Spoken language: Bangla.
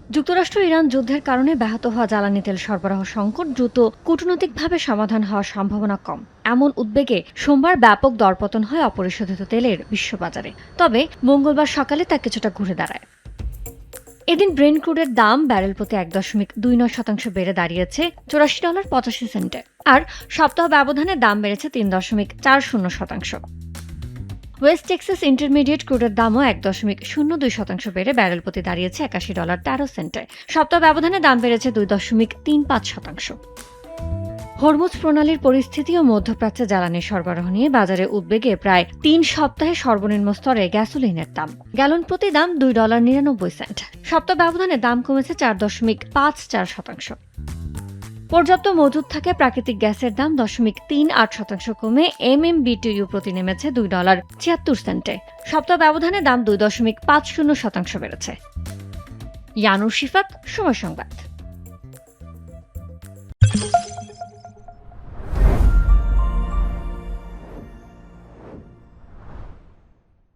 যুক্তরাষ্ট্র ইরান যুদ্ধের কারণে ব্যাহত হওয়া জ্বালানি তেল সরবরাহ সংকট দ্রুত কূটনৈতিকভাবে সমাধান হওয়ার সম্ভাবনা কম এমন উদ্বেগে সোমবার ব্যাপক দরপতন হয় অপরিশোধিত তেলের বিশ্ববাজারে। তবে মঙ্গলবার সকালে তা কিছুটা ঘুরে দাঁড়ায়। এদিন ব্রেন্ট ক্রুডের দাম ব্যারেল প্রতি ১.২৯% বেড়ে দাঁড়িয়েছে $৮৪.৮৫। আর সপ্তাহ ব্যবধানে দাম বেড়েছে ৩.৪০%। ওয়েস্ট টেক্সাস ইন্টারমিডিয়েট ক্রুডের দামও ১.০২% বেড়ে ব্যারেল প্রতি দাঁড়িয়েছে $৮১.১৩। সপ্তাহ ব্যবধানে দাম বেড়েছে ২.৩৫%। হরমুজ প্রণালীর পরিস্থিতি ও মধ্যপ্রাচ্যে জ্বালানি সরবরাহ নিয়ে বাজারে উদ্বেগে প্রায় ৩ সপ্তাহে সর্বনিম্ন স্তরে গ্যাসোলিনের দাম গ্যালন প্রতি দাম $২.৯৯। সপ্তাহ ব্যবধানে দাম কমেছে ৪.৫৪%। পর্যাপ্ত মজুদ থাকে প্রাকৃতিক গ্যাসের দাম 0.৩৮% কমে MMBTU প্রতি নেমেছে $2.৭৬। সপ্তাহ ব্যবধানে দাম 2.৫০% বেড়েছে। ইয়ানুর শিফাত, সময় সংবাদ।